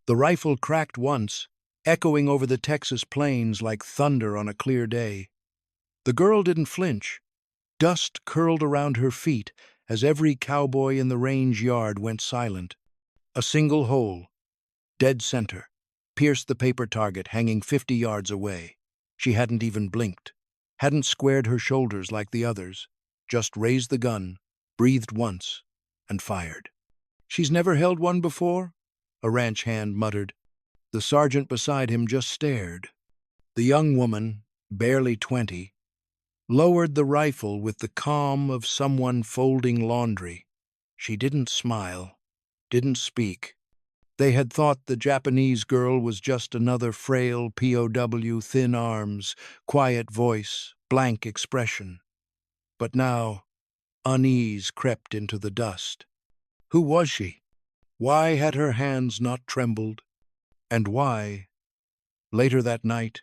The rifle cracked once, echoing over the Texas plains like thunder on a clear day. The girl didn't flinch. Dust curled around her feet as every cowboy in the range yard went silent. A single hole, dead center, pierced the paper target hanging 50 yards away. She hadn't even blinked, hadn't squared her shoulders like the others, just raised the gun, breathed once, and fired. "She's never held one before?" a ranch hand muttered. The sergeant beside him just stared. The young woman, barely 20, lowered the rifle with the calm of someone folding laundry. She didn't smile, didn't speak. They had thought the Japanese girl was just another frail POW, thin arms, quiet voice, blank expression. But now, unease crept into the dust. Who was she? Why had her hands not trembled? And why, later that night,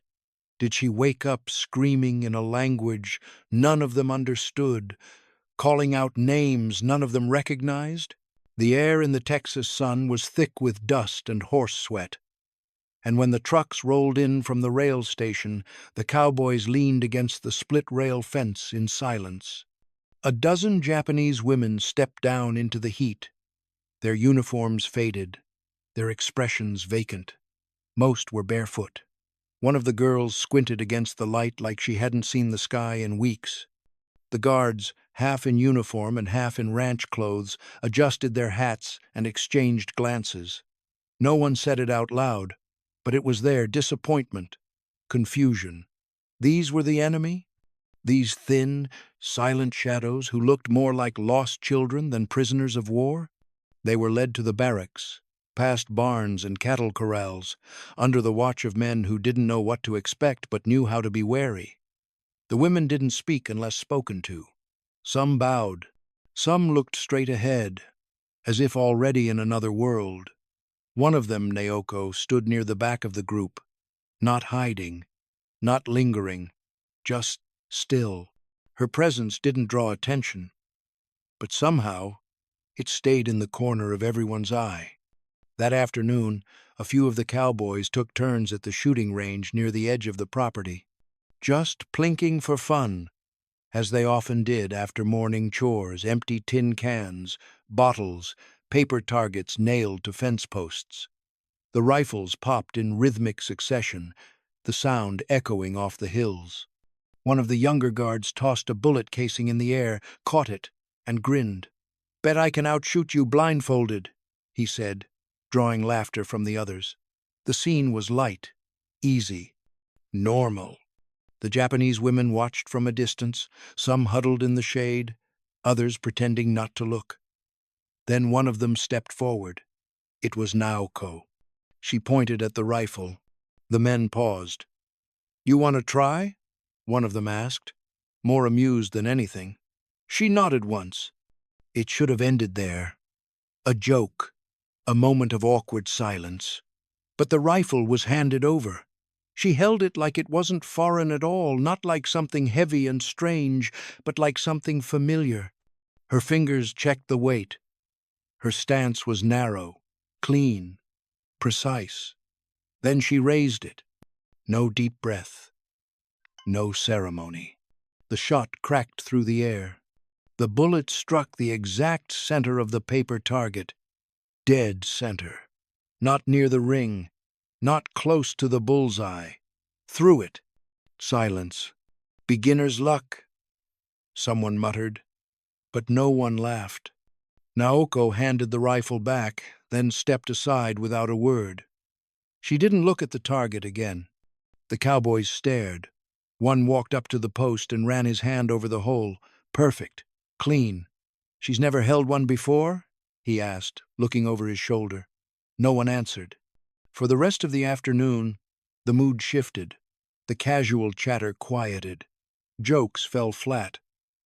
did she wake up screaming in a language none of them understood, calling out names none of them recognized? The air in the Texas sun was thick with dust and horse sweat, and when the trucks rolled in from the rail station, the cowboys leaned against the split-rail fence in silence. A dozen Japanese women stepped down into the heat, their uniforms faded, their expressions vacant. Most were barefoot. One of the girls squinted against the light like she hadn't seen the sky in weeks. The guards, half in uniform and half in ranch clothes, adjusted their hats and exchanged glances. No one said it out loud, but it was there: disappointment, confusion. These were the enemy? These thin, silent shadows who looked more like lost children than prisoners of war? They were led to the barracks, past barns and cattle corrals, under the watch of men who didn't know what to expect but knew how to be wary. The women didn't speak unless spoken to. Some bowed. Some looked straight ahead, as if already in another world. One of them, Naoko, stood near the back of the group, not hiding, not lingering, just still. Her presence didn't draw attention, but somehow it stayed in the corner of everyone's eye. That afternoon, a few of the cowboys took turns at the shooting range near the edge of the property, just plinking for fun, as they often did after morning chores: empty tin cans, bottles, paper targets nailed to fence posts. The rifles popped in rhythmic succession, the sound echoing off the hills. One of the younger guards tossed a bullet casing in the air, caught it, and grinned. "Bet I can outshoot you blindfolded," he said, drawing laughter from the others. The scene was light, easy, normal. The Japanese women watched from a distance, some huddled in the shade, others pretending not to look. Then one of them stepped forward. It was Naoko. She pointed at the rifle. The men paused. "You want to try?" one of them asked, more amused than anything. She nodded once. It should have ended there. A joke, a moment of awkward silence. But the rifle was handed over. She held it like it wasn't foreign at all, not like something heavy and strange, but like something familiar. Her fingers checked the weight. Her stance was narrow, clean, precise. Then she raised it. No deep breath. No ceremony. The shot cracked through the air. The bullet struck the exact center of the paper target. Dead center. Not near the ring. Not close to the bullseye. Through it. Silence. "Beginner's luck," someone muttered. But no one laughed. Naoko handed the rifle back, then stepped aside without a word. She didn't look at the target again. The cowboys stared. One walked up to the post and ran his hand over the hole. Perfect. Clean. "She's never held one before?" he asked, looking over his shoulder. No one answered. For the rest of the afternoon, the mood shifted. The casual chatter quieted. Jokes fell flat.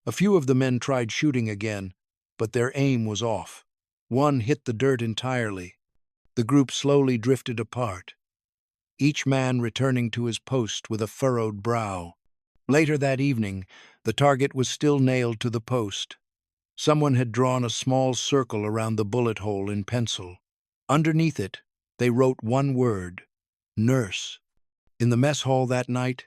A few of the men tried shooting again, but their aim was off. One hit the dirt entirely. The group slowly drifted apart, each man returning to his post with a furrowed brow. Later that evening, the target was still nailed to the post. Someone had drawn a small circle around the bullet hole in pencil. Underneath it, They wrote one word, nurse. In the mess hall that night,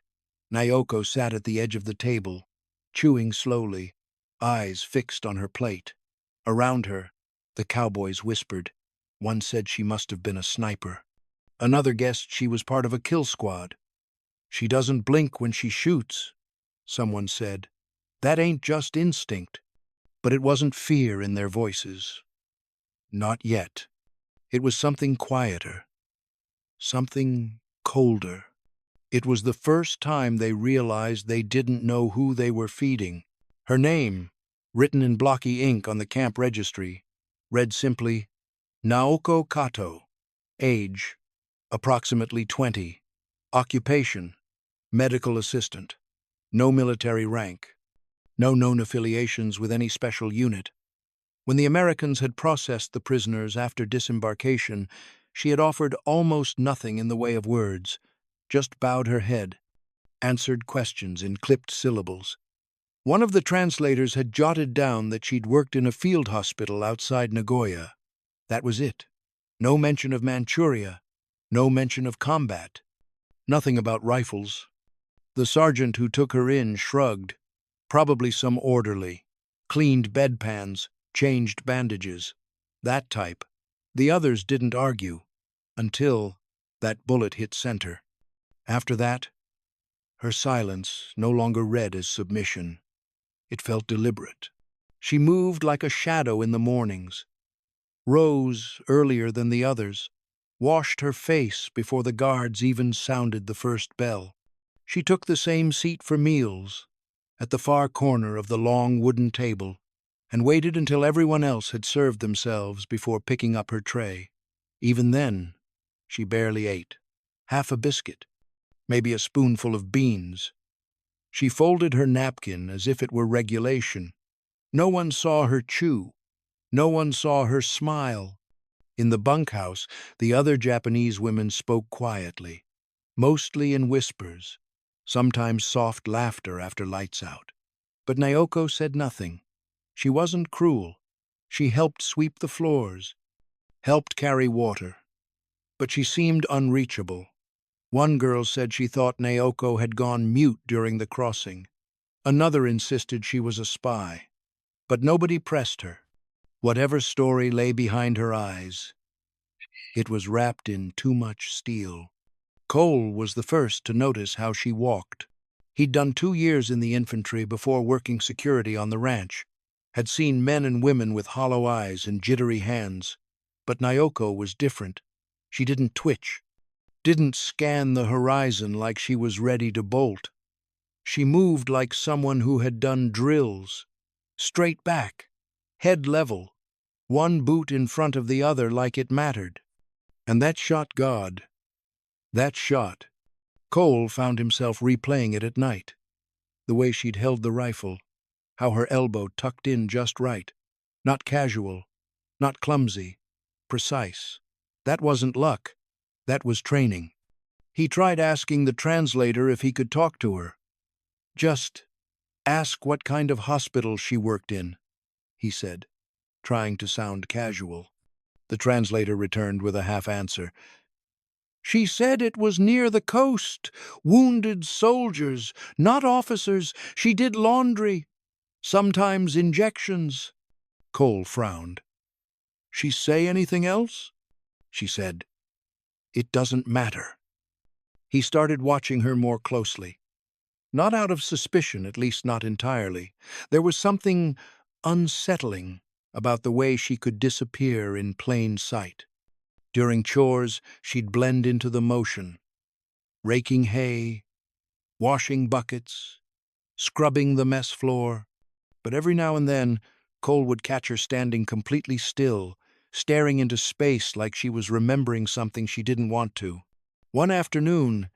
Naoko sat at the edge of the table, chewing slowly, eyes fixed on her plate. Around her, the cowboys whispered. One said she must have been a sniper. Another guessed she was part of a kill squad. She doesn't blink when she shoots, someone said. That ain't just instinct. But it wasn't fear in their voices. Not yet. It was something quieter, something colder. It was the first time they realized they didn't know who they were feeding. Her name, written in blocky ink on the camp registry, read simply, Naoko Kato. Age, approximately 20. Occupation, medical assistant. No military rank. No known affiliations with any special unit. When the Americans had processed the prisoners after disembarkation, she had offered almost nothing in the way of words, just bowed her head, answered questions in clipped syllables. One of the translators had jotted down that she'd worked in a field hospital outside Nagoya. That was it. No mention of Manchuria, no mention of combat, nothing about rifles. The sergeant who took her in shrugged. Probably some orderly. Cleaned bedpans, changed bandages. That type. The others didn't argue, until that bullet hit center. After that, her silence no longer read as submission. It felt deliberate. She moved like a shadow in the mornings, rose earlier than the others, washed her face before the guards even sounded the first bell. She took the same seat for meals, at the far corner of the long wooden table, and waited until everyone else had served themselves before picking up her tray. Even then, she barely ate. Half a biscuit, maybe a spoonful of beans. She folded her napkin as if it were regulation. No one saw her chew. No one saw her smile. In the bunkhouse, the other Japanese women spoke quietly, mostly in whispers, sometimes soft laughter after lights out. But Naoko said nothing. She wasn't cruel. She helped sweep the floors, helped carry water. But she seemed unreachable. One girl said she thought Naoko had gone mute during the crossing. Another insisted she was a spy. But nobody pressed her. Whatever story lay behind her eyes, it was wrapped in too much steel. Cole was the first to notice how she walked. He'd done 2 years in the infantry before working security on the ranch, had seen men and women with hollow eyes and jittery hands. But Naoko was different. She didn't twitch, didn't scan the horizon like she was ready to bolt. She moved like someone who had done drills, straight back, head level, one boot in front of the other like it mattered. And that shot God. That shot. Cole found himself replaying it at night. The way she'd held the rifle, how her elbow tucked in just right. Not casual, not clumsy, precise. That wasn't luck. That was training. He tried asking the translator if he could talk to her. Just ask what kind of hospital she worked in, he said, trying to sound casual. The translator returned with a half answer. She said it was near the coast. Wounded soldiers, not officers. She did laundry. Sometimes injections. Cole frowned. She say anything else? She said. It doesn't matter. He started watching her more closely. Not out of suspicion, at least not entirely. There was something unsettling about the way she could disappear in plain sight. During chores, she'd blend into the motion, raking hay, washing buckets, scrubbing the mess floor. But every now and then, Cole would catch her standing completely still, staring into space like she was remembering something she didn't want to. One afternoon,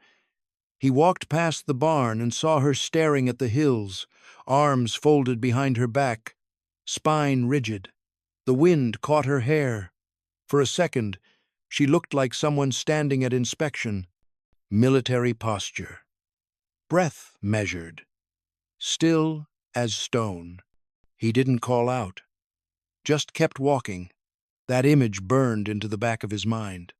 he walked past the barn and saw her staring at the hills, arms folded behind her back, spine rigid. The wind caught her hair. For a second, she looked like someone standing at inspection. Military posture. Breath measured. Still as stone. He didn't call out. Just kept walking. That image burned into the back of his mind.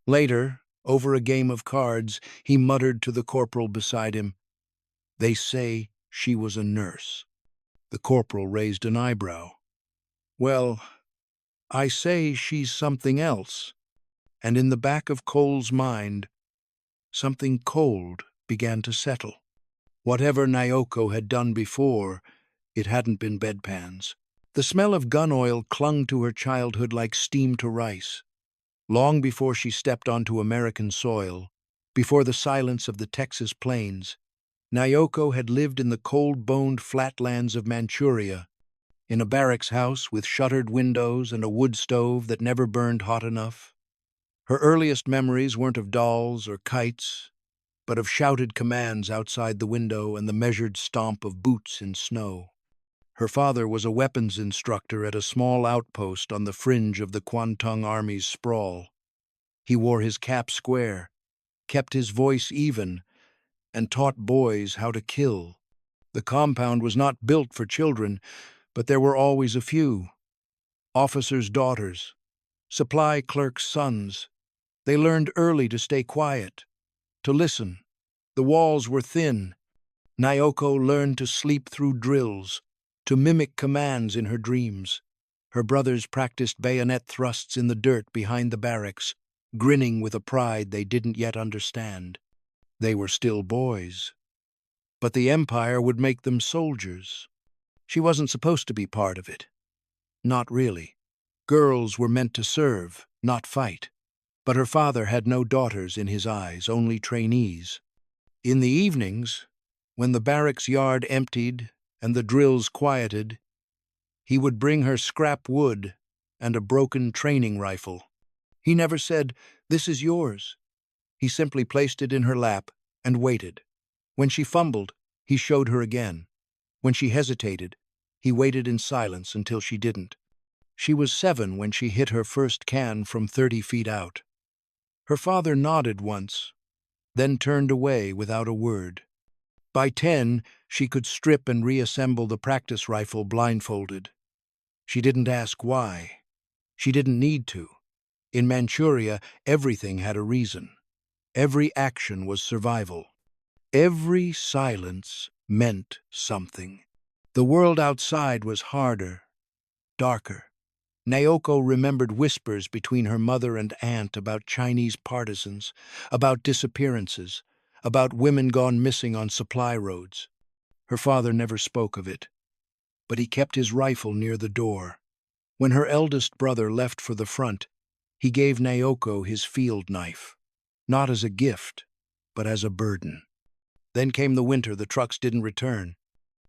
Later, over a game of cards, he muttered to the corporal beside him, "They say she was a nurse." The corporal raised an eyebrow. "Well, I say she's something else." And in the back of Cole's mind, something cold began to settle. Whatever Naoko had done before, it hadn't been bedpans. The smell of gun oil clung to her childhood like steam to rice. Long before she stepped onto American soil, before the silence of the Texas plains, Naoko had lived in the cold-boned flatlands of Manchuria, in a barracks house with shuttered windows and a wood stove that never burned hot enough. Her earliest memories weren't of dolls or kites, but of shouted commands outside the window and the measured stomp of boots in snow. Her father was a weapons instructor at a small outpost on the fringe of the Kwantung Army's sprawl. He wore his cap square, kept his voice even, and taught boys how to kill. The compound was not built for children, but there were always a few. Officers' daughters, supply clerks' sons. They learned early to stay quiet, to listen. The walls were thin. Naoko learned to sleep through drills, to mimic commands in her dreams. Her brothers practiced bayonet thrusts in the dirt behind the barracks, grinning with a pride they didn't yet understand. They were still boys. But the Empire would make them soldiers. She wasn't supposed to be part of it. Not really. Girls were meant to serve, not fight. But her father had no daughters in his eyes, only trainees. In the evenings, when the barracks yard emptied and the drills quieted, he would bring her scrap wood and a broken training rifle. He never said, "This is yours." He simply placed it in her lap and waited. When she fumbled, he showed her again. When she hesitated, he waited in silence until she didn't. She was 7 when she hit her first can from 30 feet out. Her father nodded once, then turned away without a word. By 10, she could strip and reassemble the practice rifle blindfolded. She didn't ask why. She didn't need to. In Manchuria, everything had a reason. Every action was survival. Every silence meant something. The world outside was harder, darker. Naoko remembered whispers between her mother and aunt about Chinese partisans, about disappearances, about women gone missing on supply roads. Her father never spoke of it, but he kept his rifle near the door. When her eldest brother left for the front, he gave Naoko his field knife, not as a gift, but as a burden. Then came the winter the trucks didn't return.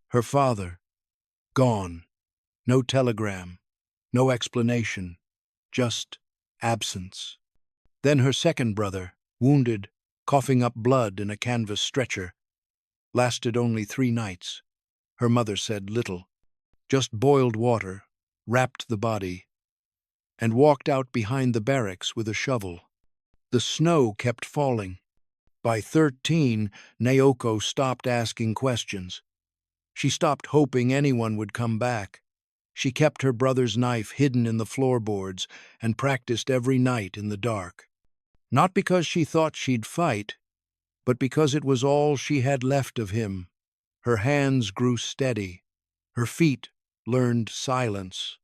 Her father, gone. No telegram, no explanation, just absence. Then her second brother, wounded, coughing up blood in a canvas stretcher, lasted only 3 nights. Her mother said little, just boiled water, wrapped the body, and walked out behind the barracks with a shovel. The snow kept falling. By 13, Naoko stopped asking questions. She stopped hoping anyone would come back. She kept her brother's knife hidden in the floorboards and practiced every night in the dark. Not because she thought she'd fight, but because it was all she had left of him. Her hands grew steady. Her feet learned silence.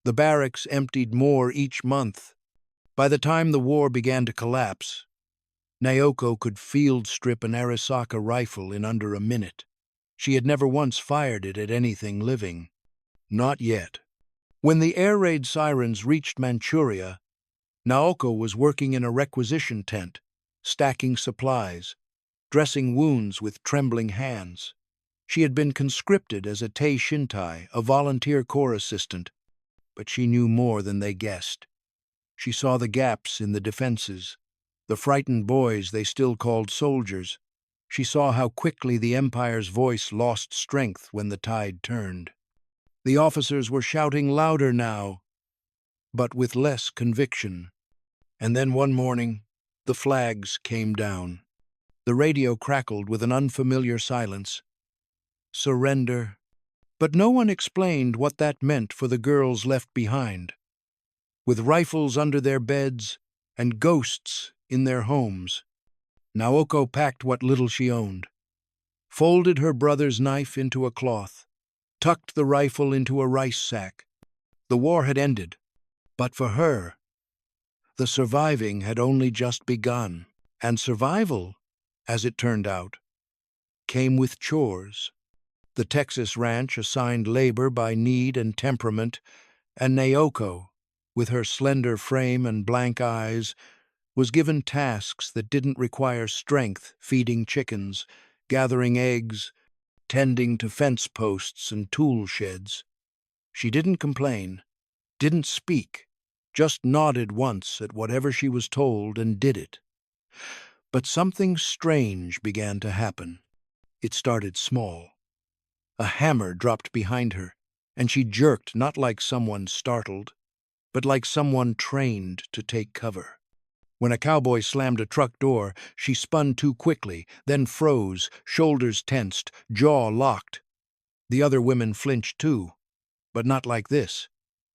The barracks emptied more each month. By the time the war began to collapse, Naoko could field strip an Arisaka rifle in under a minute. She had never once fired it at anything living. Not yet. When the air raid sirens reached Manchuria, Naoko was working in a requisition tent, stacking supplies, dressing wounds with trembling hands. She had been conscripted as a Tei Shintai, a volunteer corps assistant, but she knew more than they guessed. She saw the gaps in the defenses, the frightened boys they still called soldiers. She saw how quickly the Empire's voice lost strength when the tide turned. The officers were shouting louder now, but with less conviction. And then one morning, the flags came down. The radio crackled with an unfamiliar silence. Surrender. But no one explained what that meant for the girls left behind. With rifles under their beds and ghosts in their homes. Naoko packed what little she owned, folded her brother's knife into a cloth, tucked the rifle into a rice sack. The war had ended, but for her, the surviving had only just begun. And survival, as it turned out, came with chores. The Texas ranch assigned labor by need and temperament, and Naoko, with her slender frame and blank eyes, was given tasks that didn't require strength: feeding chickens, gathering eggs, tending to fence posts and tool sheds. She didn't complain, didn't speak, just nodded once at whatever she was told and did it. But something strange began to happen. It started small. A hammer dropped behind her, and she jerked, not like someone startled, but like someone trained to take cover. When a cowboy slammed a truck door, she spun too quickly, then froze, shoulders tensed, jaw locked. The other women flinched too, but not like this.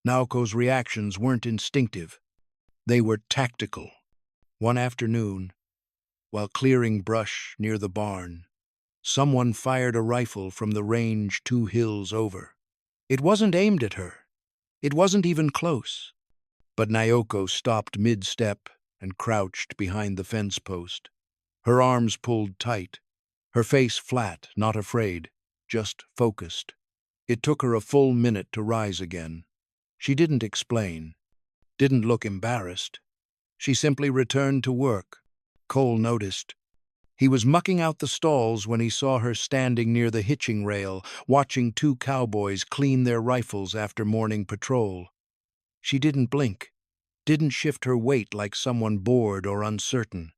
Naoko's reactions weren't instinctive. They were tactical. One afternoon, while clearing brush near the barn, someone fired a rifle from the range 2 hills over. It wasn't aimed at her. It wasn't even close. But Naoko stopped mid-step and crouched behind the fence post. Her arms pulled tight, her face flat, not afraid, just focused. It took her a full minute to rise again. She didn't explain, didn't look embarrassed. She simply returned to work. Cole noticed. He was mucking out the stalls when he saw her standing near the hitching rail, watching 2 cowboys clean their rifles after morning patrol. She didn't blink, didn't shift her weight like someone bored or uncertain.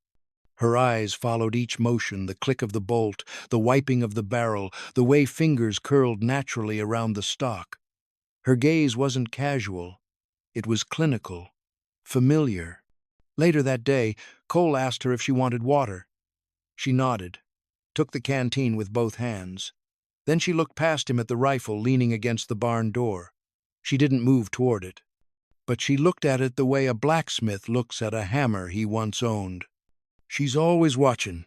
Her eyes followed each motion: the click of the bolt, the wiping of the barrel, the way fingers curled naturally around the stock. Her gaze wasn't casual. It was clinical, familiar. Later that day, Cole asked her if she wanted water. She nodded, took the canteen with both hands. Then she looked past him at the rifle leaning against the barn door. She didn't move toward it, but she looked at it the way a blacksmith looks at a hammer he once owned. "She's always watchin',"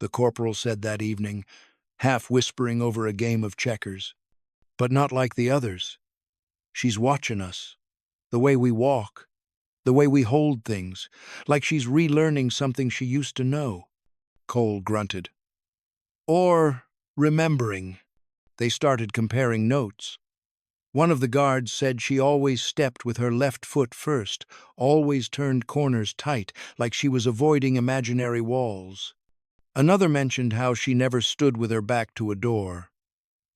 the corporal said that evening, half whispering over a game of checkers. "But not like the others. She's watchin' us, the way we walk, the way we hold things, like she's relearning something she used to know." Cole grunted. "Or remembering." They started comparing notes. One of the guards said she always stepped with her left foot first, always turned corners tight, like she was avoiding imaginary walls. Another mentioned how she never stood with her back to a door.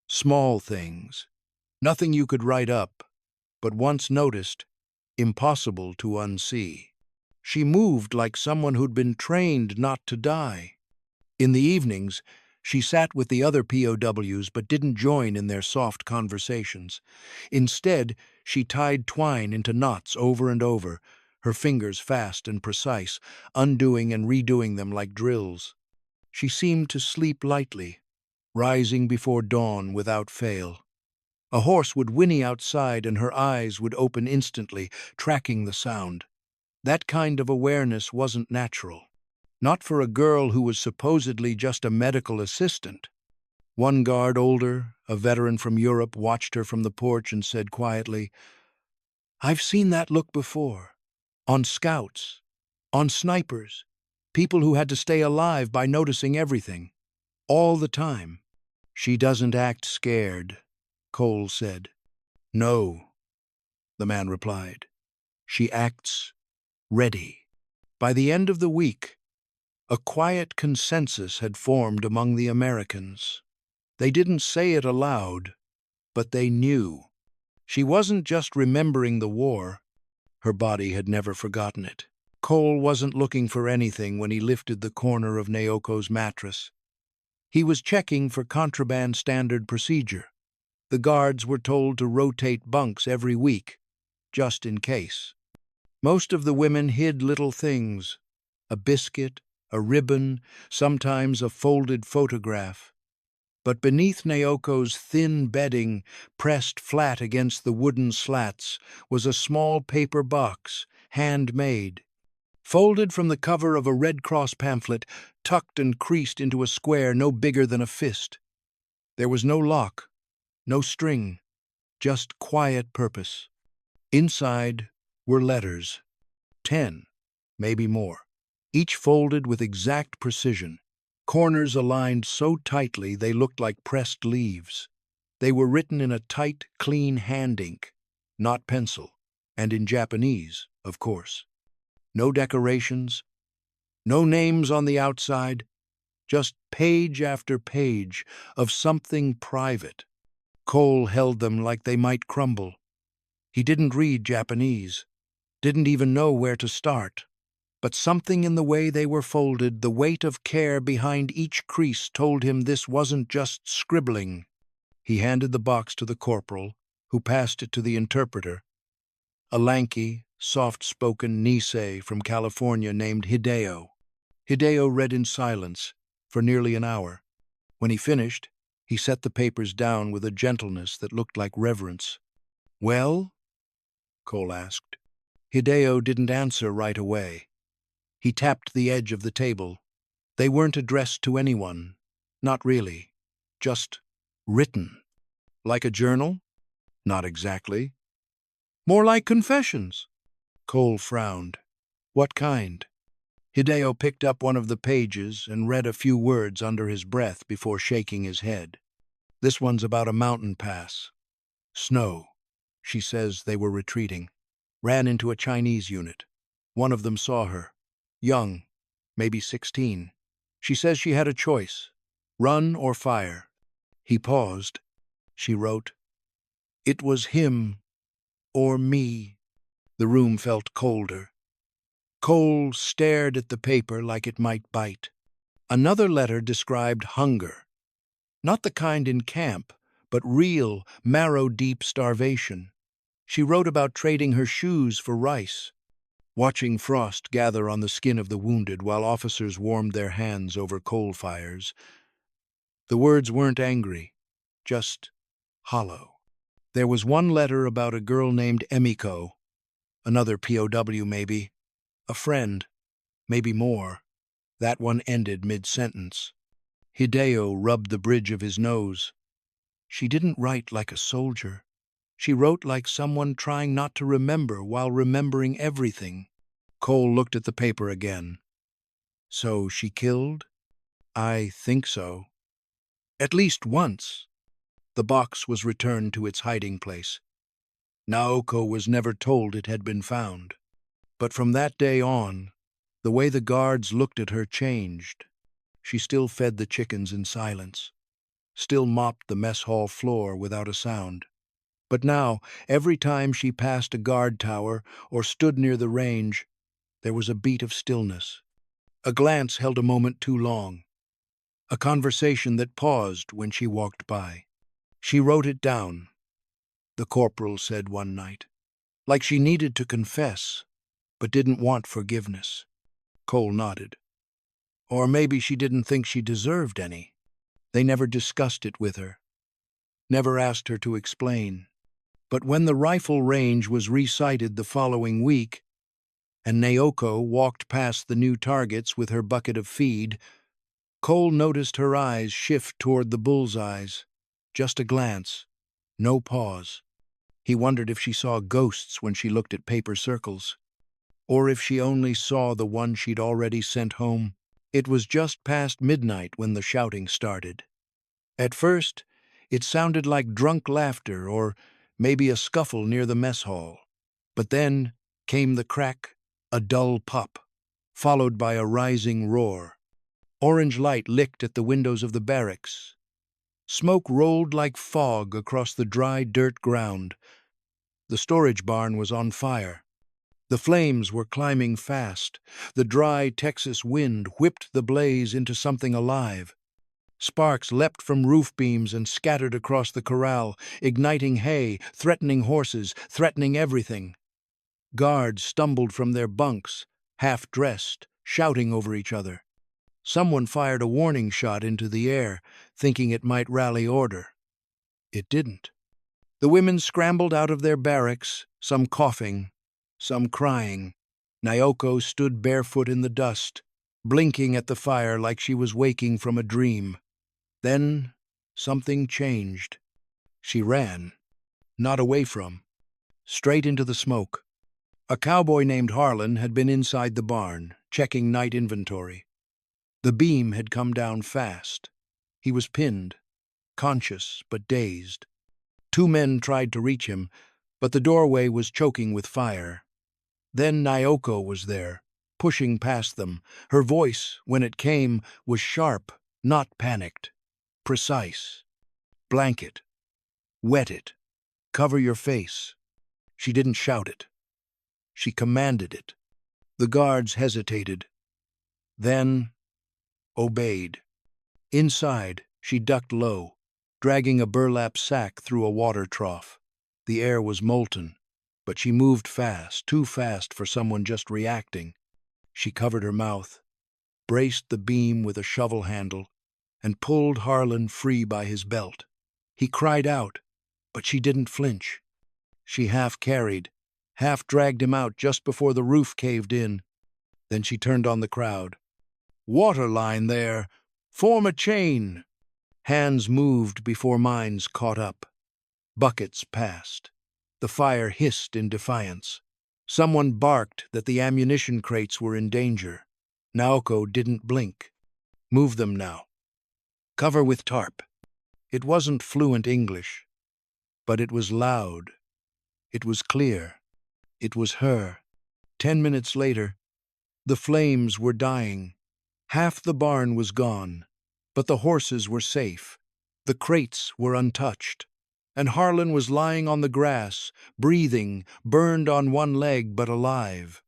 Small things, nothing you could write up, but once noticed, impossible to unsee. She moved like someone who'd been trained not to die. In the evenings, she sat with the other POWs but didn't join in their soft conversations. Instead, she tied twine into knots over and over, her fingers fast and precise, undoing and redoing them like drills. She seemed to sleep lightly, rising before dawn without fail. A horse would whinny outside and her eyes would open instantly, tracking the sound. That kind of awareness wasn't natural. Not for a girl who was supposedly just a medical assistant. One guard, older, a veteran from Europe, watched her from the porch and said quietly, "I've seen that look before. On scouts, on snipers, people who had to stay alive by noticing everything, all the time." "She doesn't act scared," Cole said. "No," the man replied. "She acts ready." By the end of the week, a quiet consensus had formed among the Americans. They didn't say it aloud, but they knew. She wasn't just remembering the war. Her body had never forgotten it. Cole wasn't looking for anything when he lifted the corner of Naoko's mattress. He was checking for contraband standard procedure. The guards were told to rotate bunks every week, just in case. Most of the women hid little things: a biscuit, a ribbon, sometimes a folded photograph. But beneath Naoko's thin bedding, pressed flat against the wooden slats, was a small paper box, handmade, folded from the cover of a Red Cross pamphlet, tucked and creased into a square no bigger than a fist. There was no lock, no string, just quiet purpose. Inside were letters, 10, maybe more, each folded with exact precision, corners aligned so tightly they looked like pressed leaves. They were written in a tight, clean hand ink, not pencil, and in Japanese, of course. No decorations, no names on the outside, just page after page of something private. Cole held them like they might crumble. He didn't read Japanese, didn't even know where to start. But something in the way they were folded, the weight of care behind each crease, told him this wasn't just scribbling. He handed the box to the corporal, who passed it to the interpreter, a lanky, soft-spoken Nisei from California named Hideo. Hideo read in silence for nearly an hour. When he finished, he set the papers down with a gentleness that looked like reverence. "Well?" Cole asked. Hideo didn't answer right away. He tapped the edge of the table. They weren't addressed to anyone. Not really. Just written. Like a journal? Not exactly. More like confessions. Cole frowned. What kind? Hideo picked up one of the pages and read a few words under his breath before shaking his head. This one's about a mountain pass. Snow. She says they were retreating. Ran into a Chinese unit. One of them saw her. Young, maybe 16. She says she had a choice, run or fire. He paused. She wrote, "It was him or me." The room felt colder. Cole stared at the paper like it might bite. Another letter described hunger. Not the kind in camp, but real, marrow-deep starvation. She wrote about trading her shoes for rice, watching frost gather on the skin of the wounded while officers warmed their hands over coal fires. The words weren't angry, just hollow. There was one letter about a girl named Emiko, another POW maybe, a friend, maybe more. That one ended mid-sentence. Hideo rubbed the bridge of his nose. She didn't write like a soldier. She wrote like someone trying not to remember while remembering everything. Cole looked at the paper again. So she killed? I think so. At least once. The box was returned to its hiding place. Naoko was never told it had been found. But from that day on, the way the guards looked at her changed. She still fed the chickens in silence, still mopped the mess hall floor without a sound. But now, every time she passed a guard tower or stood near the range, there was a beat of stillness. A glance held a moment too long. A conversation that paused when she walked by. She wrote it down, the corporal said one night, like she needed to confess, but didn't want forgiveness. Cole nodded. Or maybe she didn't think she deserved any. They never discussed it with her, never asked her to explain. But when the rifle range was recited the following week, and Naoko walked past the new targets with her bucket of feed, Cole noticed her eyes shift toward the bullseyes. Just a glance, no pause. He wondered if she saw ghosts when she looked at paper circles, or if she only saw the one she'd already sent home. It was just past midnight when the shouting started. At first, it sounded like drunk laughter or maybe a scuffle near the mess hall. But then came the crack, a dull pop, followed by a rising roar. Orange light licked at the windows of the barracks. Smoke rolled like fog across the dry dirt ground. The storage barn was on fire. The flames were climbing fast. The dry Texas wind whipped the blaze into something alive. Sparks leapt from roof beams and scattered across the corral, igniting hay, threatening horses, threatening everything. Guards stumbled from their bunks, half-dressed, shouting over each other. Someone fired a warning shot into the air, thinking it might rally order. It didn't. The women scrambled out of their barracks, some coughing, some crying. Naoko stood barefoot in the dust, blinking at the fire like she was waking from a dream. Then something changed. She ran, not away from, straight into the smoke. A cowboy named Harlan had been inside the barn, checking night inventory. The beam had come down fast. He was pinned, conscious but dazed. Two men tried to reach him, but the doorway was choking with fire. Then Naoko was there, pushing past them. Her voice, when it came, was sharp, not panicked. Precise. Blanket. Wet it. Cover your face. She didn't shout it. She commanded it. The guards hesitated, then obeyed. Inside, she ducked low, dragging a burlap sack through a water trough. The air was molten, but she moved fast, too fast for someone just reacting. She covered her mouth, braced the beam with a shovel handle, and pulled Harlan free by his belt. He cried out, but she didn't flinch. She half carried, half dragged him out just before the roof caved in. Then she turned on the crowd. "Water line there! Form a chain!" Hands moved before minds caught up. Buckets passed. The fire hissed in defiance. Someone barked that the ammunition crates were in danger. Naoko didn't blink. "Move them now. Cover with tarp." It wasn't fluent English, but it was loud. It was clear. It was her. 10 minutes later, the flames were dying. Half the barn was gone, but the horses were safe. The crates were untouched, and Harlan was lying on the grass, breathing, burned on one leg but alive.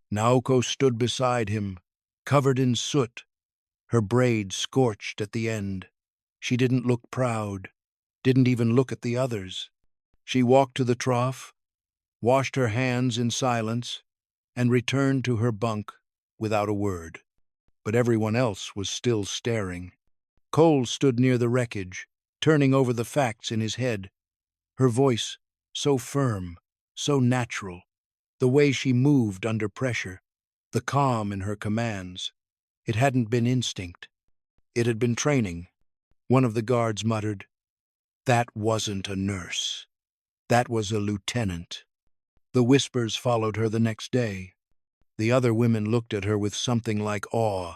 Naoko stood beside him, covered in soot, her braid scorched at the end. She didn't look proud, didn't even look at the others. She walked to the trough, washed her hands in silence, and returned to her bunk without a word. But everyone else was still staring. Cole stood near the wreckage, turning over the facts in his head. Her voice, so firm, so natural, the way she moved under pressure, the calm in her commands. It hadn't been instinct. It had been training. One of the guards muttered, "That wasn't a nurse. That was a lieutenant." The whispers followed her the next day. The other women looked at her with something like awe.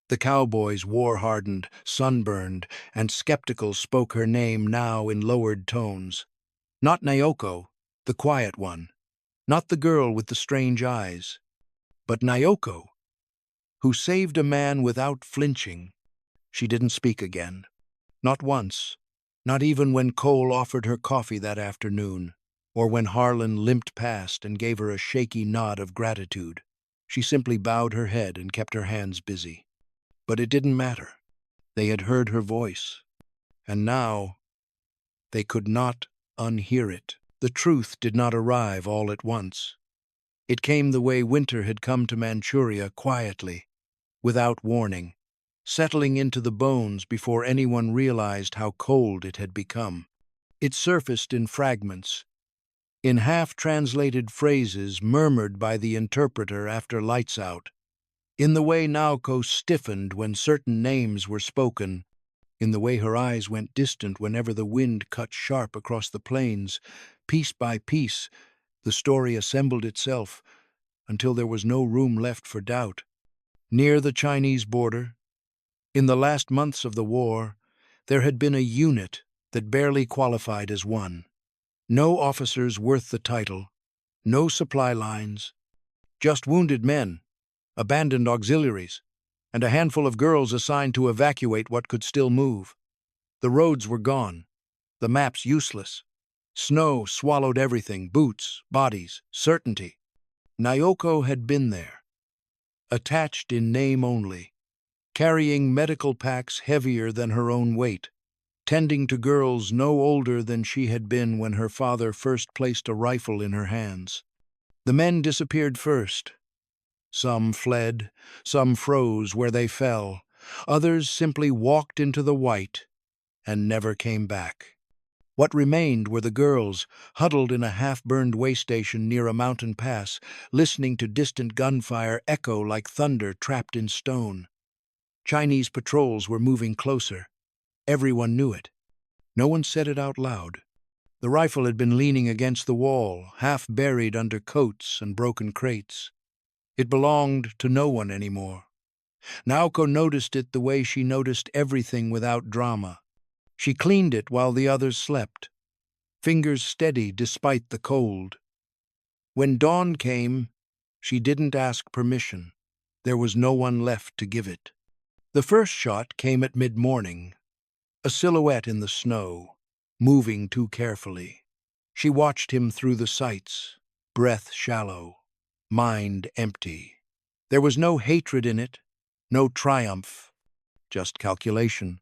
The cowboys, war-hardened, sunburned, and skeptical, spoke her name now in lowered tones. Not Naoko, the quiet one. Not the girl with the strange eyes. But Naoko, who saved a man without flinching. She didn't speak again. Not once. Not even when Cole offered her coffee that afternoon, or when Harlan limped past and gave her a shaky nod of gratitude. She simply bowed her head and kept her hands busy. But it didn't matter. They had heard her voice, and now they could not unhear it. The truth did not arrive all at once. It came the way winter had come to Manchuria, quietly, without warning, settling into the bones before anyone realized how cold it had become. It surfaced in fragments, in half-translated phrases murmured by the interpreter after lights out, in the way Naoko stiffened when certain names were spoken, in the way her eyes went distant whenever the wind cut sharp across the plains. Piece by piece, the story assembled itself until there was no room left for doubt. Near the Chinese border, in the last months of the war, there had been a unit that barely qualified as one. No officers worth the title, no supply lines, just wounded men, abandoned auxiliaries, and a handful of girls assigned to evacuate what could still move. The roads were gone, the maps useless. Snow swallowed everything, boots, bodies, certainty. Naoko had been there, attached in name only, carrying medical packs heavier than her own weight, tending to girls no older than she had been when her father first placed a rifle in her hands. The men disappeared first. Some fled, some froze where they fell, others simply walked into the white and never came back. What remained were the girls, huddled in a half-burned way station near a mountain pass, listening to distant gunfire echo like thunder trapped in stone. Chinese patrols were moving closer. Everyone knew it. No one said it out loud. The rifle had been leaning against the wall, half buried under coats and broken crates. It belonged to no one anymore. Naoko noticed it the way she noticed everything without drama. She cleaned it while the others slept, fingers steady despite the cold. When dawn came, she didn't ask permission. There was no one left to give it. The first shot came at mid-morning, a silhouette in the snow, moving too carefully. She watched him through the sights, breath shallow, mind empty. There was no hatred in it, no triumph, just calculation.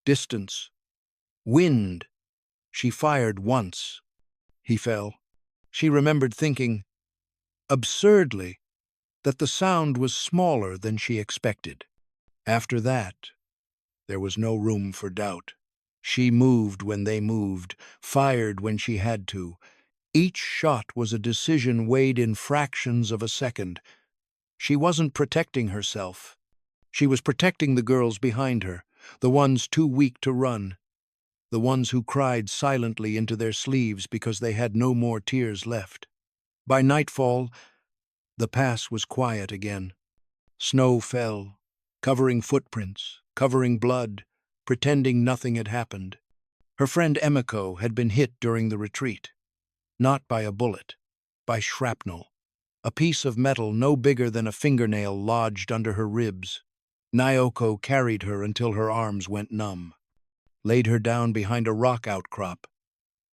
Distance. Wind. She fired once. He fell. She remembered thinking, absurdly, that the sound was smaller than she expected. After that, there was no room for doubt. She moved when they moved, fired when she had to. Each shot was a decision weighed in fractions of a second. She wasn't protecting herself. She was protecting the girls behind her, the ones too weak to run, the ones who cried silently into their sleeves because they had no more tears left. By nightfall, the pass was quiet again. Snow fell, covering footprints, covering blood, pretending nothing had happened. Her friend Emiko had been hit during the retreat. Not by a bullet, by shrapnel. A piece of metal no bigger than a fingernail lodged under her ribs. Naoko carried her until her arms went numb, laid her down behind a rock outcrop,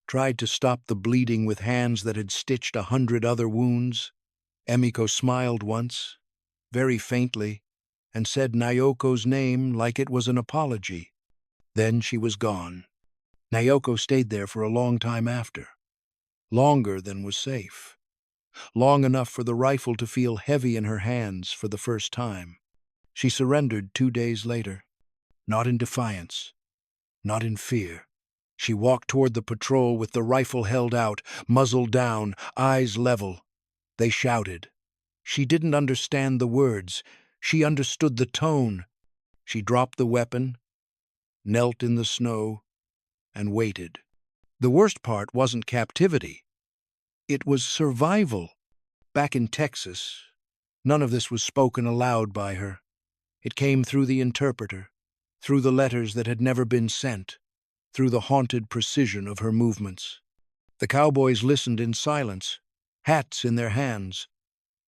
tried to stop the bleeding with hands that had stitched 100 other wounds. Emiko smiled once, very faintly, and said Naoko's name like it was an apology. Then she was gone. Naoko stayed there for a long time after. Longer than was safe. Long enough for the rifle to feel heavy in her hands for the first time. She surrendered 2 days later. Not in defiance. Not in fear. She walked toward the patrol with the rifle held out, muzzle down, eyes level. They shouted. She didn't understand the words. She understood the tone. She dropped the weapon, knelt in the snow, and waited. The worst part wasn't captivity. It was survival. Back in Texas, none of this was spoken aloud by her. It came through the interpreter, through the letters that had never been sent, through the haunted precision of her movements. The cowboys listened in silence, hats in their hands,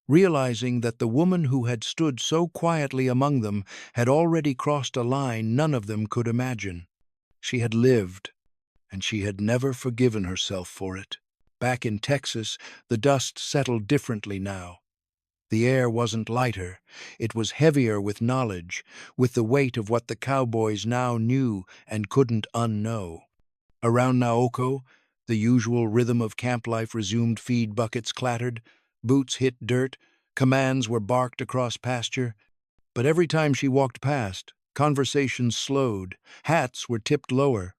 realizing that the woman who had stood so quietly among them had already crossed a line none of them could imagine. She had lived, and she had never forgiven herself for it. Back in Texas, the dust settled differently now. The air wasn't lighter, it was heavier with knowledge, with the weight of what the cowboys now knew and couldn't unknow. Around Naoko, the usual rhythm of camp life resumed. Feed buckets clattered, boots hit dirt, commands were barked across pasture. But every time she walked past, conversations slowed, hats were tipped lower.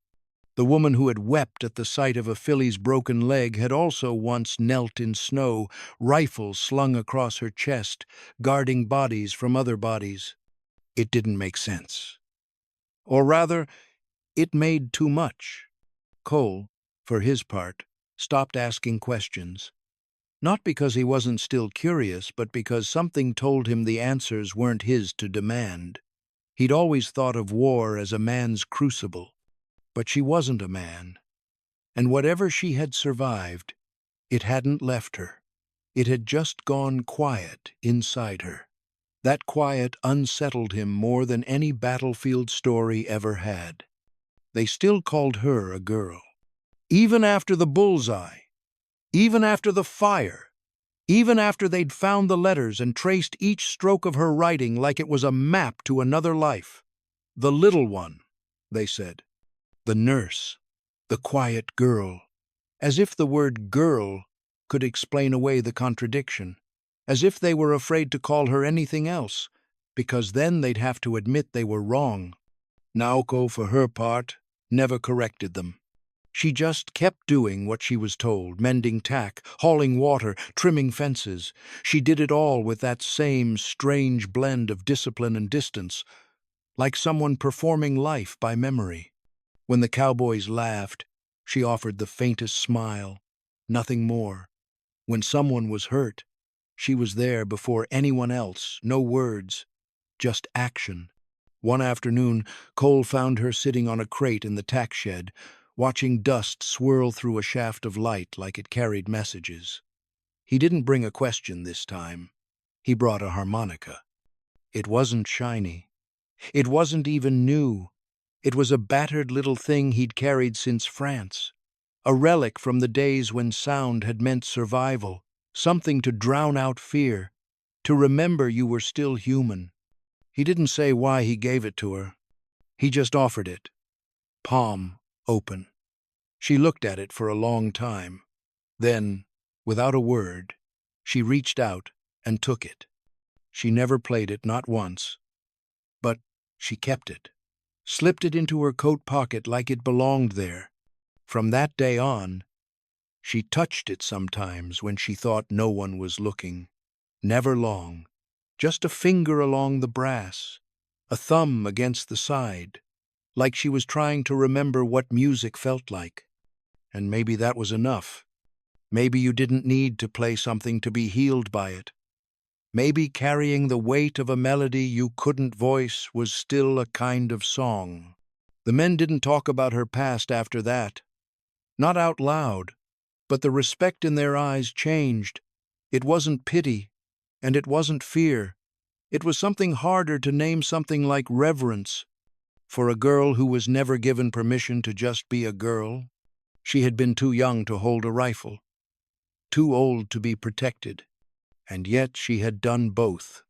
The woman who had wept at the sight of a filly's broken leg had also once knelt in snow, rifle slung across her chest, guarding bodies from other bodies. It didn't make sense. Or rather, it made too much. Cole, for his part, stopped asking questions. Not because he wasn't still curious, but because something told him the answers weren't his to demand. He'd always thought of war as a man's crucible. But she wasn't a man, and whatever she had survived, it hadn't left her. It had just gone quiet inside her. That quiet unsettled him more than any battlefield story ever had. They still called her a girl. Even after the Bullseye, even after the fire, even after they'd found the letters and traced each stroke of her writing like it was a map to another life. The little one, they said. The nurse, the quiet girl, as if the word girl could explain away the contradiction, as if they were afraid to call her anything else, because then they'd have to admit they were wrong. Naoko, for her part, never corrected them. She just kept doing what she was told, mending tack, hauling water, trimming fences. She did it all with that same strange blend of discipline and distance, like someone performing life by memory. When the cowboys laughed, she offered the faintest smile, nothing more. When someone was hurt, she was there before anyone else, no words, just action. One afternoon, Cole found her sitting on a crate in the tack shed, watching dust swirl through a shaft of light like it carried messages. He didn't bring a question this time. He brought a harmonica. It wasn't shiny. It wasn't even new. It was a battered little thing he'd carried since France. A relic from the days when sound had meant survival, something to drown out fear, to remember you were still human. He didn't say why he gave it to her. He just offered it, palm open. She looked at it for a long time. Then, without a word, she reached out and took it. She never played it, not once. But she kept it, slipped it into her coat pocket like it belonged there. From that day on, she touched it sometimes when she thought no one was looking. Never long, just a finger along the brass, a thumb against the side, like she was trying to remember what music felt like. And maybe that was enough. Maybe you didn't need to play something to be healed by it. Maybe carrying the weight of a melody you couldn't voice was still a kind of song. The men didn't talk about her past after that. Not out loud, but the respect in their eyes changed. It wasn't pity, and it wasn't fear. It was something harder to name, something like reverence. For a girl who was never given permission to just be a girl, she had been too young to hold a rifle, too old to be protected, and yet she had done both.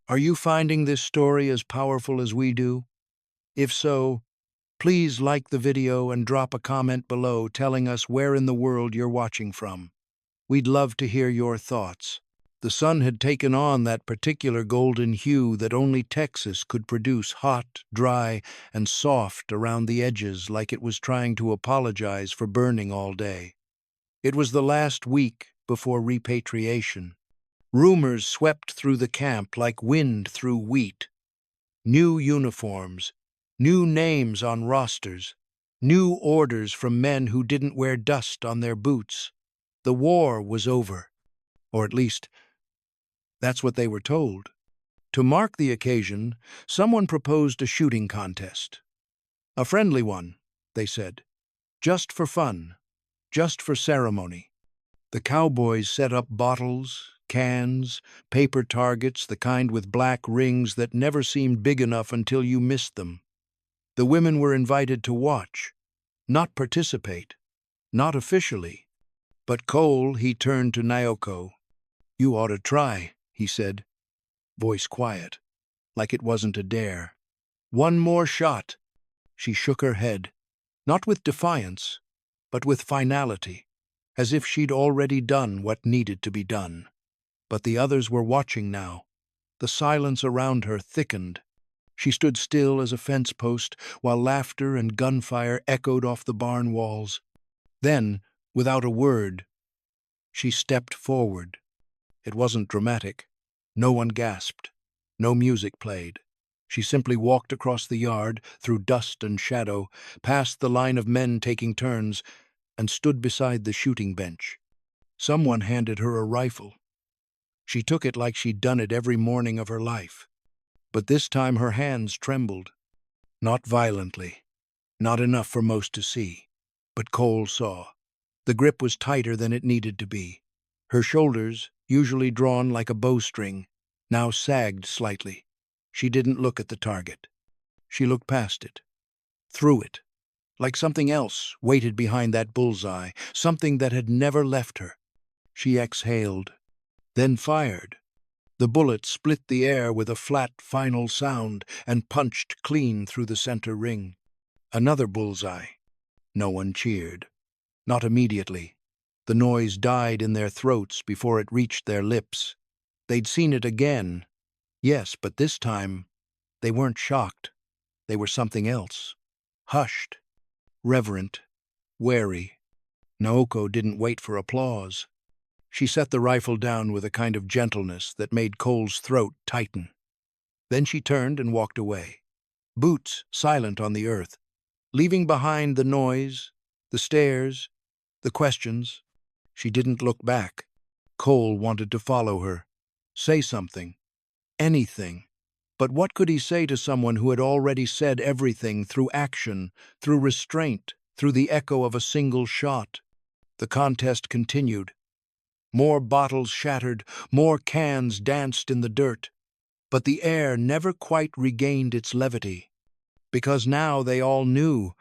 Are you finding this story as powerful as we do? If so, please like the video and drop a comment below telling us where in the world you're watching from. We'd love to hear your thoughts. The sun had taken on that particular golden hue that only Texas could produce, hot, dry, and soft around the edges, like it was trying to apologize for burning all day. It was the last week before repatriation. Rumors swept through the camp like wind through wheat. New uniforms, new names on rosters, new orders from men who didn't wear dust on their boots. The war was over, or at least that's what they were told. To mark the occasion, someone proposed a shooting contest. A friendly one, they said. Just for fun, just for ceremony. The cowboys set up bottles, cans, paper targets, the kind with black rings that never seemed big enough until you missed them. The women were invited to watch, not participate, not officially. But Cole, he turned to Naoko. "You ought to try," he said, voice quiet, like it wasn't a dare. "One more shot." She shook her head, not with defiance, but with finality, as if she'd already done what needed to be done. But the others were watching now. The silence around her thickened. She stood still as a fence post while laughter and gunfire echoed off the barn walls. Then, without a word, she stepped forward. It wasn't dramatic. No one gasped. No music played. She simply walked across the yard, through dust and shadow, past the line of men taking turns, and stood beside the shooting bench. Someone handed her a rifle. She took it like she'd done it every morning of her life. But this time her hands trembled. Not violently. Not enough for most to see. But Cole saw. The grip was tighter than it needed to be. Her shoulders, usually drawn like a bowstring, now sagged slightly. She didn't look at the target. She looked past it. Through it. Like something else waited behind that bullseye, something that had never left her. She exhaled, then fired. The bullet split the air with a flat, final sound and punched clean through the center ring. Another bullseye. No one cheered. Not immediately. The noise died in their throats before it reached their lips. They'd seen it again. Yes, but this time, they weren't shocked. They were something else. Hushed. Reverent. wary. Naoko didn't wait for applause. She set the rifle down with a kind of gentleness that made Cole's throat tighten. Then she turned and walked away, boots silent on the earth, leaving behind the noise, the stares, the questions. She didn't look back. Cole wanted to follow her, say something, anything. But what could he say to someone who had already said everything through action, through restraint, through the echo of a single shot? The contest continued. More bottles shattered, more cans danced in the dirt. But the air never quite regained its levity, because now they all knew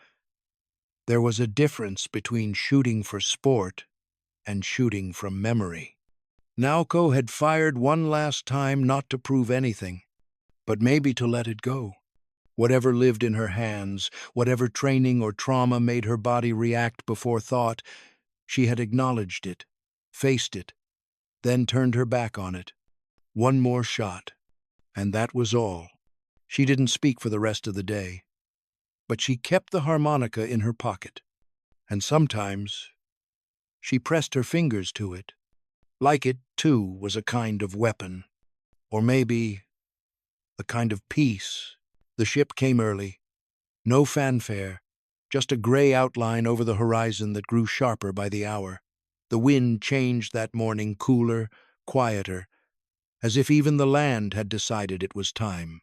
there was a difference between shooting for sport and shooting from memory. Naoko had fired one last time, not to prove anything, but maybe to let it go. Whatever lived in her hands, whatever training or trauma made her body react before thought, she had acknowledged it, faced it, then turned her back on it. One more shot, and that was all. She didn't speak for the rest of the day, but she kept the harmonica in her pocket, and sometimes she pressed her fingers to it, like it, too, was a kind of weapon, or maybe a kind of peace. The ship came early. No fanfare, just a gray outline over the horizon that grew sharper by the hour. The wind changed that morning, cooler, quieter, as if even the land had decided it was time.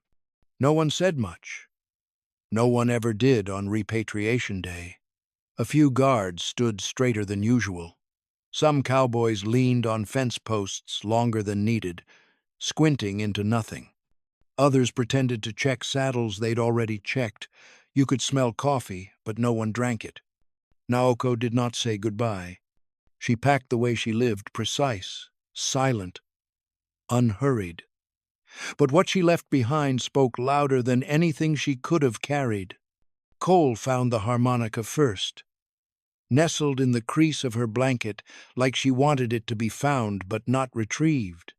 No one said much. No one ever did on Repatriation Day. A few guards stood straighter than usual. Some cowboys leaned on fence posts longer than needed, squinting into nothing. Others pretended to check saddles they'd already checked. You could smell coffee, but no one drank it. Naoko did not say goodbye. She packed the way she lived, precise, silent, unhurried. But what she left behind spoke louder than anything she could have carried. Cole found the harmonica first, nestled in the crease of her blanket like she wanted it to be found but not retrieved.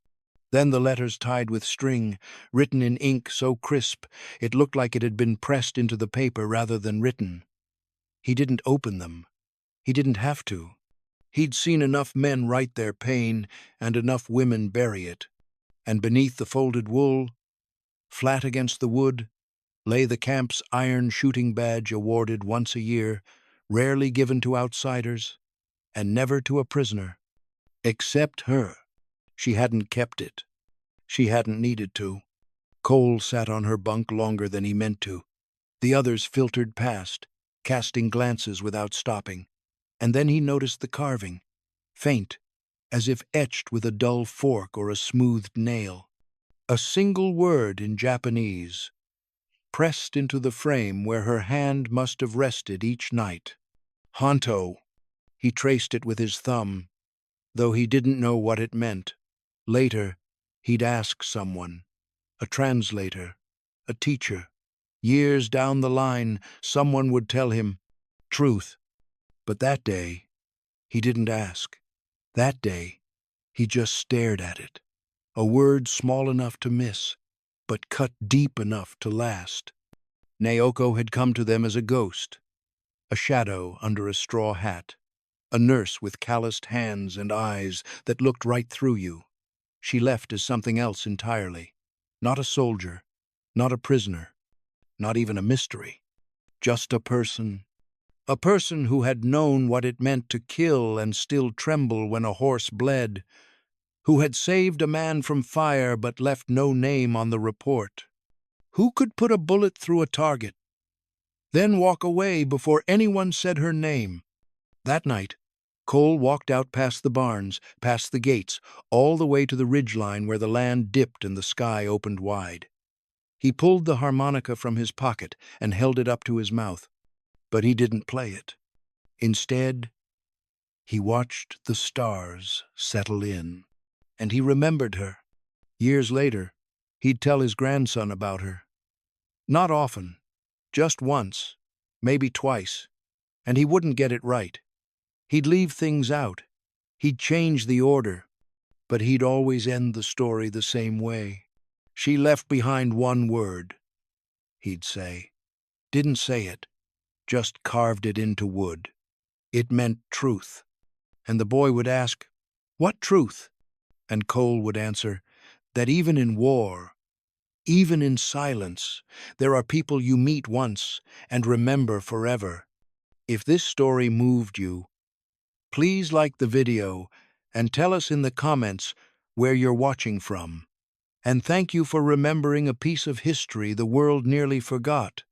Then the letters tied with string, written in ink so crisp it looked like it had been pressed into the paper rather than written. He didn't open them. He didn't have to. He'd seen enough men write their pain and enough women bury it. And beneath the folded wool, flat against the wood, lay the camp's iron shooting badge awarded once a year, rarely given to outsiders, and never to a prisoner. Except her. She hadn't kept it. She hadn't needed to. Cole sat on her bunk longer than he meant to. The others filtered past, casting glances without stopping. And then he noticed the carving, faint, as if etched with a dull fork or a smoothed nail. A single word in Japanese, pressed into the frame where her hand must have rested each night. Honto. He traced it with his thumb, though he didn't know what it meant. Later, he'd ask someone, a translator, a teacher. Years down the line, someone would tell him truth. But that day, he didn't ask. That day, he just stared at it. A word small enough to miss, but cut deep enough to last. Naoko had come to them as a ghost, a shadow under a straw hat, a nurse with calloused hands and eyes that looked right through you. She left as something else entirely. Not a soldier, not a prisoner, not even a mystery. Just a person. A person who had known what it meant to kill and still tremble when a horse bled, who had saved a man from fire but left no name on the report. Who could put a bullet through a target, then walk away before anyone said her name? That night, Cole walked out past the barns, past the gates, all the way to the ridgeline where the land dipped and the sky opened wide. He pulled the harmonica from his pocket and held it up to his mouth, but he didn't play it. Instead, he watched the stars settle in, and he remembered her. Years later, he'd tell his grandson about her. Not often, just once, maybe twice, and he wouldn't get it right. He'd leave things out. He'd change the order, but he'd always end the story the same way. She left behind one word, he'd say. Didn't say it, just carved it into wood. It meant truth. And the boy would ask, "What truth?" And Cole would answer, "That even in war, even in silence, there are people you meet once and remember forever." If this story moved you, please like the video and tell us in the comments where you're watching from. And thank you for remembering a piece of history the world nearly forgot.